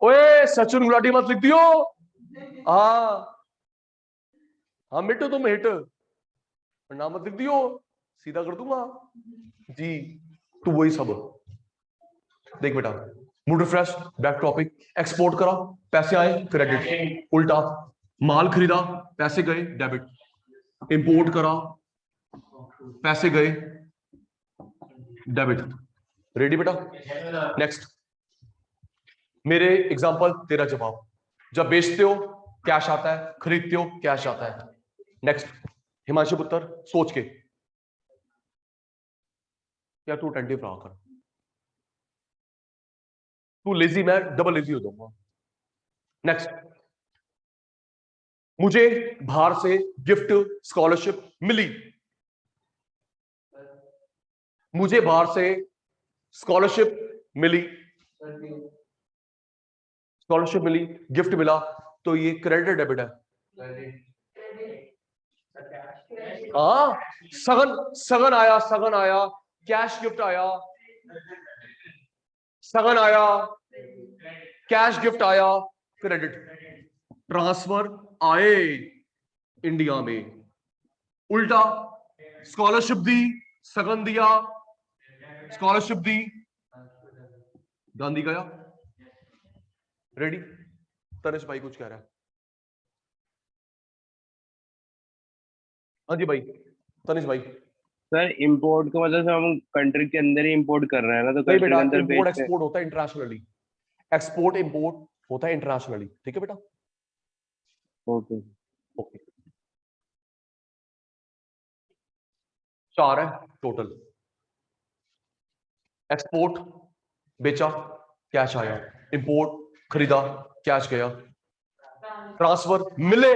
ओए सचिन गुलाटी मत लिख दियो। हाँ मिट, तुम हिट, नाम मत लिख दियो, सीधा कर दूंगा जी। तू वही सब देख बेटा, mood refresh, back topic. Export करा, पैसे आए, क्रेडिट। उल्टा, माल खरीदा, पैसे गए, डेबिट। इंपोर्ट करा, पैसे गए, डेबिट। रेडी बेटा? नेक्स्ट, मेरे एग्जांपल तेरा जवाब। जब बेचते हो कैश आता है, खरीदते हो कैश आता है। नेक्स्ट, हिमांशु पुत्र सोच के, या तू अटेंटिव रहा कर, तू लेजी, मैं डबल लेजी हो जाऊंगा। नेक्स्ट, मुझे बाहर से गिफ्ट स्कॉलरशिप मिली, मुझे बाहर से स्कॉलरशिप मिली, गिफ्ट मिला, तो ये क्रेडिट डेबिट है? हाँ, सगन आया, कैश गिफ्ट आया, सगन आया, कैश गिफ्ट आया, क्रेडिट। ट्रांसफर आए इंडिया में, उल्टा स्कॉलरशिप दी, सगन दिया, स्कॉलरशिप दी, गांधी गया। रेडी? तनिष भाई कुछ कह रहा है। हाँ जी भाई, तनिष भाई। सर इंपोर्ट का मतलब हम कंट्री के अंदर ही इंपोर्ट कर रहे हैं ना, तो नहीं कंट्री बेटा, के अंदर इंपोर्ट एक्सपोर्ट होता है इंटरनेशनली। एक्सपोर्ट इंपोर्ट होता है इंटरनेशनली, ठीक है बेटा? ओके। ओके, 4 है टोटल। एक्सपोर्ट बेचा, कैश आया। इंपोर्ट खरीदा, कैश गया। ट्रांसफर मिले,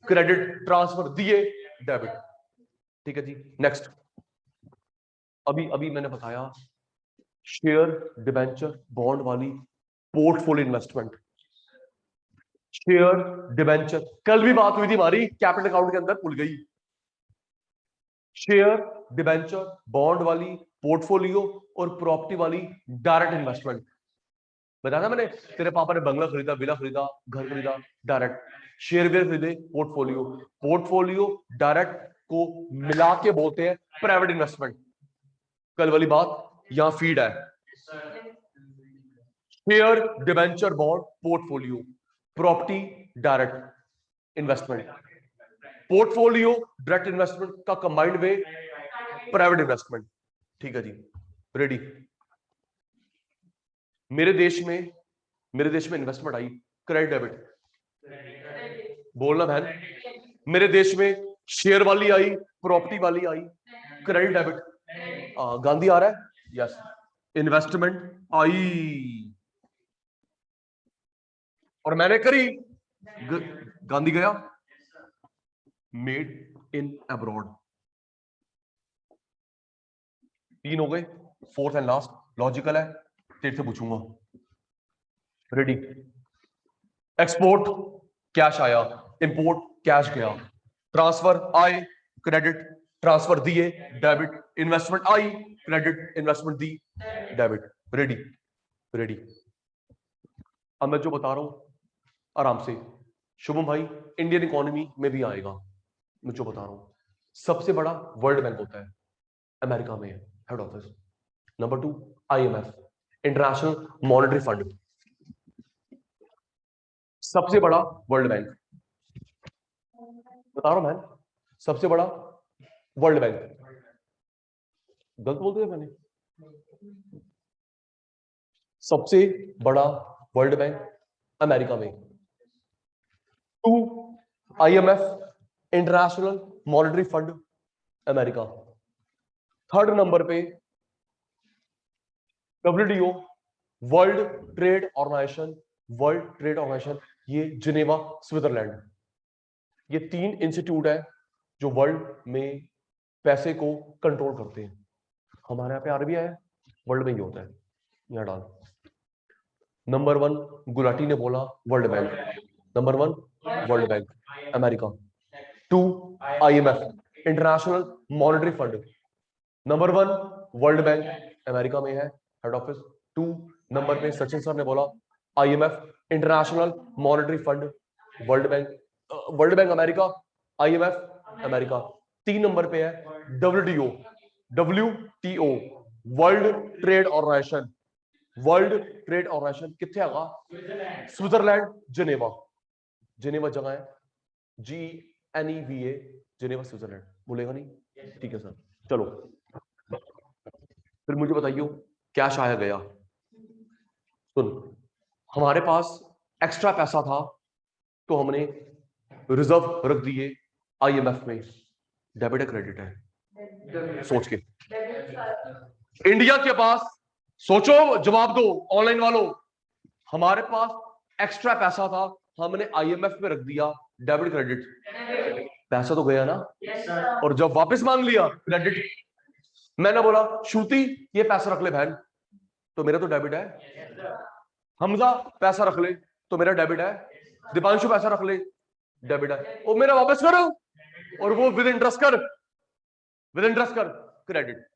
क्रेडिट, ट्रांसफर दिए, डेबिट। ठीक है जी, नेक्स्ट। अभी अभी मैंने बताया शेयर, डिबेंचर, बॉन्ड वाली पोर्टफोलियो इन्वेस्टमेंट। शेयर, डिबेंचर, कल भी बात हुई थी हमारी कैपिटल अकाउंट के अंदर, भूल गई। शेयर, डिबेंचर, बॉन्ड वाली पोर्टफोलियो और प्रॉपर्टी वाली डायरेक्ट इन्वेस्टमेंट। बताया था मैंने, तेरे पापा ने बंगला खरीदा, विला खरीदा, घर खरीदा, डायरेक्ट। शेयर वेयर खरीदे, पोर्टफोलियो। पोर्टफोलियो डायरेक्ट को मिला के बोलते हैं प्राइवेट इन्वेस्टमेंट। कल वाली बात यहां फीड है। Share, debenture, bond, portfolio, property direct investment, portfolio direct investment का कंबाइंड वे प्राइवेट इन्वेस्टमेंट। ठीक है जी, रेडी? मेरे देश में इन्वेस्टमेंट आई, क्रेडिट डेबिट, बोलना बहन। मेरे देश में शेयर वाली आई, प्रॉपर्टी वाली आई, क्रेडिट डेबिट। गांधी आ रहा है, यस। इन्वेस्टमेंट आई और मैंने करी, गांधी गया, मेड इन अब्रॉड। 3 हो गए, 4th एंड लास्ट लॉजिकल है, तेरे से पूछूंगा। रेडी? एक्सपोर्ट कैश आया, इंपोर्ट कैश गया, ट्रांसफर आए, क्रेडिट, ट्रांसफर दिए, डेबिट, इन्वेस्टमेंट आई, क्रेडिट, इन्वेस्टमेंट दी, डेबिट। रेडी? रेडी? अब मैं जो बता रहा हूं आराम से, शुभम भाई इंडियन इकोनॉमी में भी आएगा। मैं जो बता रहा हूं, सबसे बड़ा वर्ल्ड बैंक होता है, अमेरिका में है head office. Number 2 IMF, international monetary fund, सबसे बड़ा वर्ल्ड बैंक। बता रहा हूं मैं, सबसे बड़ा वर्ल्ड बैंक। गलत बोल दिया मैंने? सबसे बड़ा वर्ल्ड बैंक अमेरिका में। 2 IMF, international monetary fund, America. 3rd number पे WTO, वर्ल्ड ट्रेड ऑर्गेनाइजेशन, ये जिनेवा, स्विट्जरलैंड। ये 3 इंस्टीट्यूट है जो वर्ल्ड में पैसे को कंट्रोल करते हैं। हमारे यहाँ पे RBI है, वर्ल्ड में ही होता है। यहाँ डाल। नंबर 1 गुलाटी ने बोला world bank, number 1 world bank America. 2 IMF, international monetary fund, number 1 world bank America में है हेड ऑफिस। 2 नंबर पे सचिन सर ने बोला IMF, international monetary fund, world bank America, IMF America. 3 number पे है WTO, world trade organization. World trade organization कितने आगा? Switzerland, Geneva. Geneva जगह है, GNEVA, जिनेवा, स्विट्जरलैंड। बोलेगा नहीं? ठीक है सर, चलो फिर मुझे बताइए कैश आया गया। सुन, हमारे पास एक्स्ट्रा पैसा था तो हमने रिजर्व रख दिए IMF में। डेबिट है क्रेडिट है? सोच के इंडिया के पास, सोचो, जवाब दो ऑनलाइन वालों। हमारे पास एक्स्ट्रा पैसा था, हमने IMF में रख दिया, डेबिट क्रेडिट? पैसा तो गया ना। और जब वापस मांग लिया क्रेडिट। मैंने बोला श्रुति ये पैसा रख ले बहन, तो मेरा तो डेबिट है। हमजा पैसा रख ले, तो मेरा डेबिट है। दीपांशु पैसा रख ले, डेबिट है। वो मेरा वापस करो, और वो विद इंटरेस्ट कर, क्रेडिट।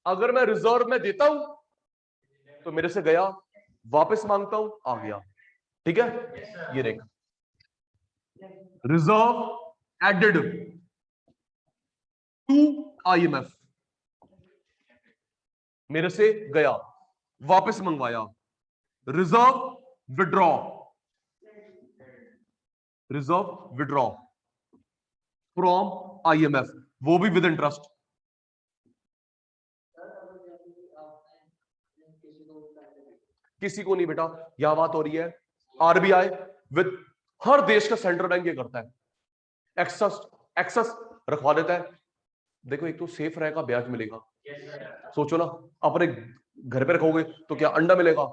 अगर मैं रिजर्व में देता हूं तो मेरे से गया, वापस मांगता हूं आ गया। ठीक है? ये देख, रिजर्व एडेड टू IMF, मेरे से गया, वापस मंगवाया। रिजर्व विड्रॉ फ्रॉम IMF, वो भी विद इंटरेस्ट। किसी को नहीं बेटा। यहां बात हो रही है आरबीआई विद हर देश का सेंट्रल बैंक ये करता है, एक्सेस रखवा देता है। देखो एक तो सेफ रहेगा, ब्याज मिलेगा। सोचो ना, अपने घर पे रखोगे तो क्या अंडा मिलेगा,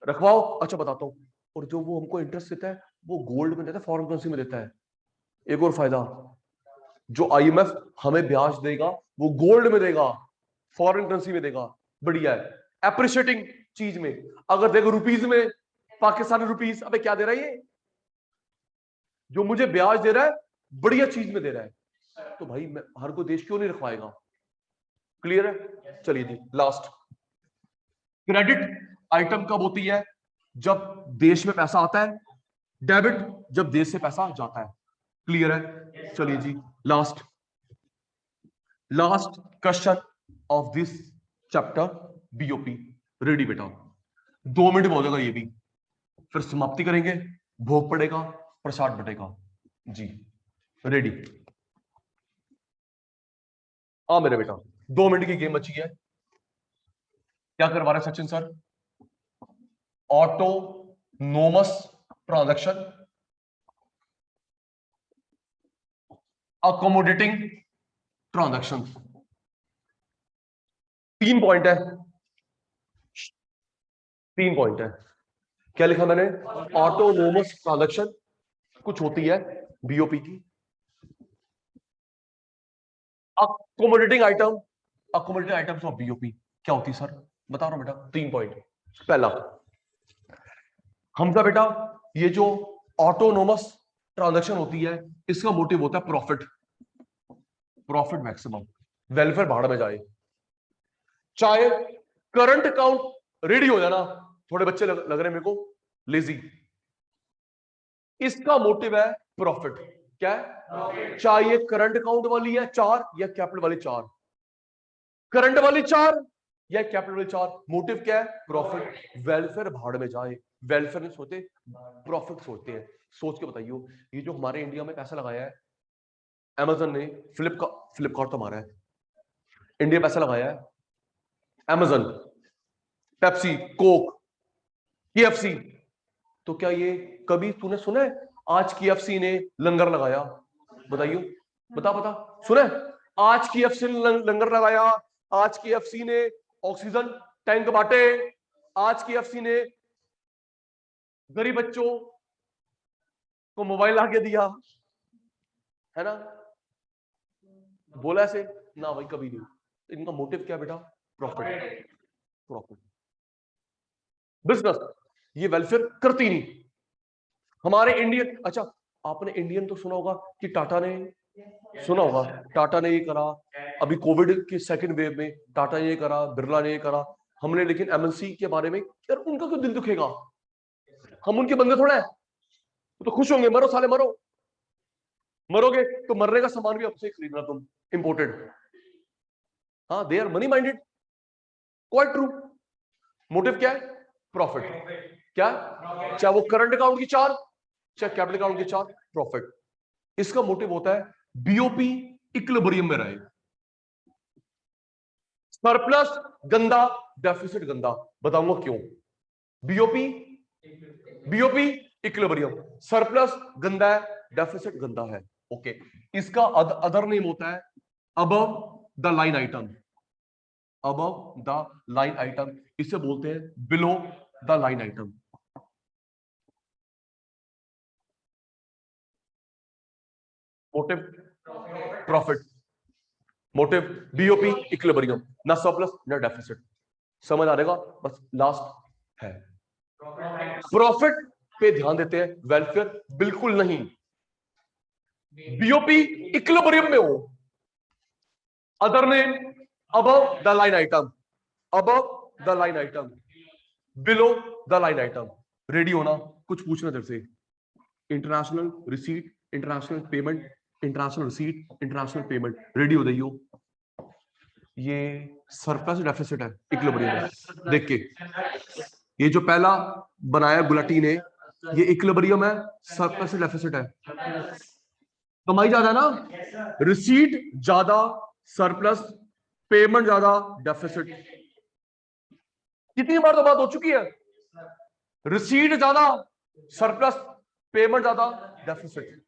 रखवाओ। अच्छा बताता हूं, और जो वो हमको इंटरेस्ट देता है वो गोल्ड में देता है, फॉरेन करेंसी में देता है। एक और फायदा, जो आईएमएफ हमें ब्याज देगा वो गोल्ड में देगा, फॉरेन करेंसी में देगा। बढ़िया है, एप्रिशिएटिंग चीज में। अगर देखो रुपीज में, पाकिस्तानी रुपीज, अबे क्या दे रहा है ये, जो मुझे ब्याज दे रहा है बढ़िया चीज में दे रहा है, तो भाई हर कोई देश क्यों नहीं रखवाएगा। क्लियर है? चलिए जी लास्ट, क्रेडिट आइटम कब होती है? जब देश में पैसा आता है, डेबिट जब देश से पैसा जाता है। क्लियर है? चलिए जी last question of this chapter, BOP. Ready बेटा, 2 मिनट में हो जाएगा ये भी, फिर समाप्ति करेंगे, भोग पड़ेगा, प्रसाद बटेगा जी। रेडी? हाँ मेरे बेटा, 2 मिनट की गेम बची है। क्या करवा रहे Sachin sir? Autonomous transaction, accommodating transaction. 3 point है, 3 पॉइंट है। क्या लिखा मैंने? ऑटोनोमस ट्रांजैक्शन कुछ होती है बीओपी की, अकोमोडेटिंग आइटम्स ऑफ बीओपी क्या होती है सर? बता रहा हूं बेटा, 3 पॉइंट। पहला, हमजा बेटा, ये जो ऑटोनोमस ट्रांजैक्शन होती है इसका मोटिव होता है प्रॉफिट मैक्सिमम, वेलफेयर भाड़ में जाए। चाहे करंट अकाउंट रेडी हो जाना, थोड़े बच्चे लग रहे हैं मेरे को लेजी, इसका मोटिव है प्रॉफिट। क्या है? चाहे करंट अकाउंट वाली है 4 या कैपिटल वाली 4, करंट वाली 4 या कैपिटल वाली 4, मोटिव क्या है? प्रॉफिट। वेलफेयर भाड़ में जाए, वेलफेयर नहीं सोचते, प्रॉफिट सोचते हैं। सोच के बताइए, ये जो हमारे इंडिया में पैसा लगाया है अमेजन ने, फ्लिपकार्ट तो हमारा है, इंडिया पैसा लगाया है, अमेजन, पेप्सी, कोक, केएफसी, तो क्या ये कभी तूने सुना है आज केएफसी ने लंगर लगाया? बताइयो, बता सुना है आज केएफसी ने लंगर लगाया? आज केएफसी ने ऑक्सीजन टैंक बांटे? आज केएफसी ने गरीब बच्चों को मोबाइल लाके दिया? है ना? बोला ऐसे ना भाई, कभी नहीं। इनका मोटिव क्या बेटा? प्रॉफिट। बिजनेस ये वेलफेयर करती नहीं। हमारे इंडियन, अच्छा आपने इंडियन तो सुना होगा कि टाटा ने, सुना होगा टाटा ने ये करा, अभी कोविड के सेकंड वेव में टाटा ने ये करा, बिरला ने ये करा, हमने। लेकिन एमएनसी के बारे में यार उनका क्यों दिल दुखेगा? हम उनके बंदे थोड़ा है, तो खुश होंगे, मरो साले मरो। मरोगे तो मरने का सामान भी हमसे खरीदना तुम, इंपोर्टेड। हाँ, they are money minded, quite true. Motive क्या है? प्रॉफिट। क्या? चाहे वो करंट अकाउंट की 4 चाहे कैपिटल अकाउंट की 4, प्रॉफिट। इसका मोटिव होता है बीओपी इक्विलिब्रियम में रहे। सरप्लस गंदा, डेफिसिट गंदा। बताऊंगा क्यों। बीओपी इक्विलिब्रियम, सरप्लस गंदा है, डेफिसिट गंदा है। ओके, इसका अदर नेम होता है above the line item. Above the line item, इसे बोलते हैं below the line item. Motive profit, motive BOP equilibrium, ना सरप्लस ना डेफिसिट। समझ आ रहेगा? बस लास्ट है, प्रॉफिट पे ध्यान देते हैं, वेलफेयर बिल्कुल नहीं। बीओपी इक्विलिब्रियम में हो, other name above the line item, above the line item, below the line item. Ready होना, कुछ पूछना तेरे से। International receipt, international payment, international receipt, international payment, ready हो जाइयो। ये सरप्लस डेफिसिट है इक्विलिब्रियम है। देख के, ये जो पहला बनाया गुलाटी ने, ये इक्विलिब्रियम है, सरप्लस डेफिसिट है। कमाई ज्यादा है ना, रिसीट ज्यादा, सरप्लस, पेमेंट ज्यादा, डेफिसिट। कितनी बार तो बात हो चुकी है, रिसीट ज्यादा सरप्लस, पेमेंट ज्यादा डेफिसिट।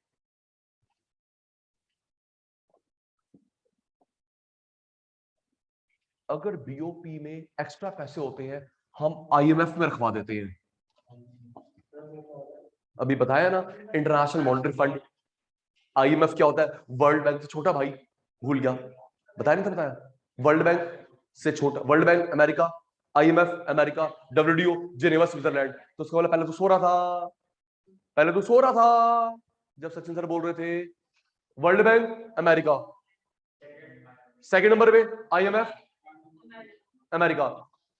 अगर बीओपी में एक्स्ट्रा पैसे होते हैं हम आईएमएफ में रखवा देते हैं। अभी बताया ना, इंटरनेशनल मॉनेटरी फंड, आईएमएफ क्या होता है, वर्ल्ड बैंक से छोटा भाई, भूल गया, बताया नहीं था, बताया, वर्ल्ड बैंक से छोटा, world bank America, IMF America, WTO Geneva Switzerland. तो उसका बोला पहले तो सो रहा था, पहले तो सो रहा था जब सचिन सर बोल रहे थे world bank America, second number पे आईएमएफ अमेरिका,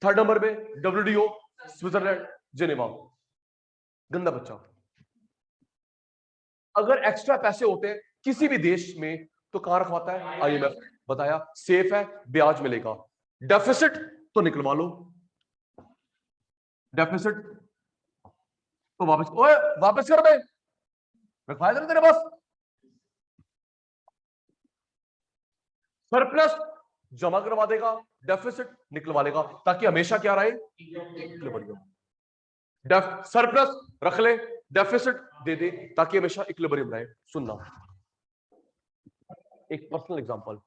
थर्ड नंबर पे डब्ल्यूटीओ स्विट्जरलैंड जेनेवा। गंदा बच्चा। अगर एक्स्ट्रा पैसे होते हैं किसी भी देश में तो कहां रखवाता है, आईएमएफ। बताया, सेफ है, ब्याज मिलेगा। डेफिसिट तो निकलवा लो, डेफिसिट तो वापस, ओए वापस कर दे, रखवाया था ना तेरे पास। सरप्लस जमा करवा देगा, डेफिसिट निकलवा लेगा, ताकि हमेशा क्या रहे, सरप्लस रख ले, डेफिसिट दे दे, ताकि हमेशा इक्विलिब्रियम रहे। सुनना एक पर्सनल एग्जांपल,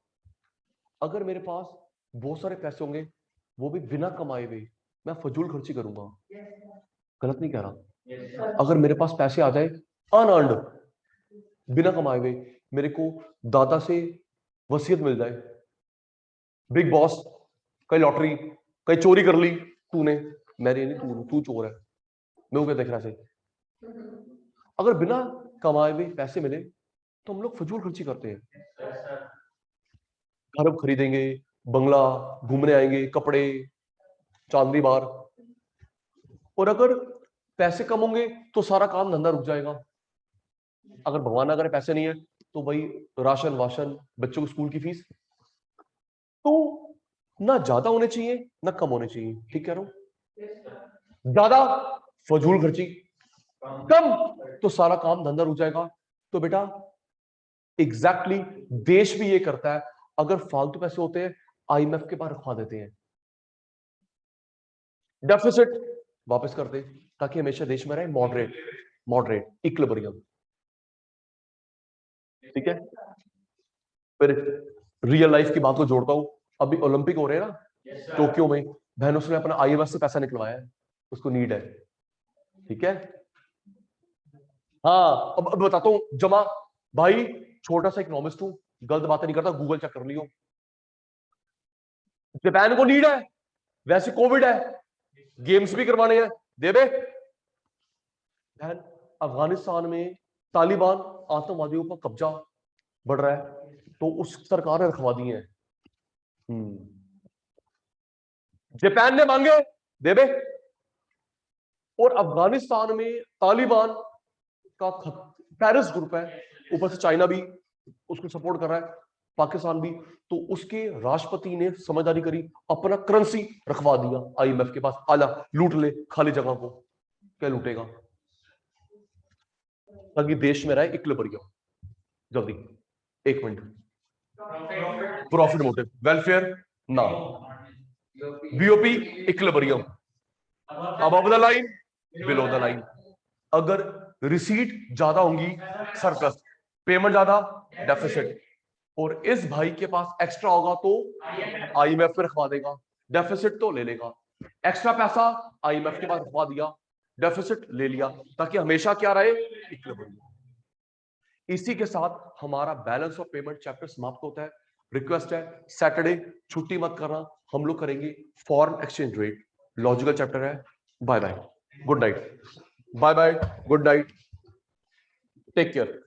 अगर मेरे पास बहुत सारे पैसे होंगे वो भी बिना कमाए हुए, मैं फजूल खर्ची करूंगा, गलत नहीं कह रहा। अगर मेरे पास पैसे आ जाए अनअर्न्ड, बिना कमाए हुए, मेरे को दादा से वसीयत मिल जाए, बिग बॉस कहीं लॉटरी, कहीं चोरी कर ली तूने, मेरे नहीं, तू चोर है, मैं क्या देख रहा से। अगर बिना कमाए हुए पैसे मिले तो हम लोग फजूल खर्ची करते हैं, घर खरीदेंगे, बंगला, घूमने आएंगे, कपड़े, चांदी बार। और अगर पैसे कम होंगे तो सारा काम धंधा रुक जाएगा। अगर भगवान अगर पैसे नहीं है तो भाई राशन वाशन, बच्चों की स्कूल की फीस, तो ना ज्यादा होने चाहिए ना कम होने चाहिए। ठीक कह रहा हूं, ज्यादा फजूल खर्ची, कम तो सारा काम धंधा रुक जाएगा। तो बेटा एग्जैक्टली देश भी ये करता है, अगर फालतू पैसे होते हैं आईएमएफ के पास रखवा देते हैं, डेफिसिट वापस कर दे, ताकि हमेशा देश में रहे मॉडरेट, मॉडरेट इक्विलिब्रियम। ठीक है, फिर रियल लाइफ की बात को जोड़ता हूं। अभी ओलंपिक हो रहे हैं ना टोक्यो में, बहनों ने अपना आईएमएफ से पैसा निकलवाया है, उसको नीड है। ठीक है, हाँ अब बताता हूं, जमा भाई, छोटा सा इकोनॉमिस्ट हूं, गलत बातें नहीं करता, गूगल चेक कर लियो। जापान को नीड है, वैसे कोविड है, गेम्स भी करवाने हैं, देवे। अफगानिस्तान में तालिबान आतंकवादियों का कब्जा बढ़ रहा है, तो उस सरकार ने रखवा दिए हैं। जापान ने मांगे, देवे। और अफगानिस्तान में तालिबान का पेरिस ग्रुप है, ऊपर से चाइना भी उसको सपोर्ट कर रहा है, पाकिस्तान भी, तो उसके राष्ट्रपति ने समझदारी करी, अपना करेंसी रखवा दिया आईएमएफ के पास, आला लूट ले खाली जगह को। क्या लूटेगा, ताकि देश में रहे इक्विलिब्रियम। जल्दी, एक मिनट, प्रॉफिट मोटिव, वेलफेयर ना, BOP equilibrium, above the line, below the line. अगर रिसीट ज्यादा होंगी सरप्लस, पेमेंट ज्यादा डेफिसिट, और इस भाई के पास एक्स्ट्रा होगा तो आईएमएफ में रखवा देगा, डेफिसिट तो ले लेगा। एक्स्ट्रा पैसा आईएमएफ के पास रखवा दिया, डेफिसिट ले लिया, ताकि हमेशा क्या रहे, इक्विलिब्रियम। इसी के साथ हमारा बैलेंस ऑफ पेमेंट चैप्टर समाप्त होता है। रिक्वेस्ट है सैटरडे छुट्टी मत करना, हम लोग करेंगे foreign exchange rate, logical chapter है। Bye bye, good night, bye bye, good night, take care.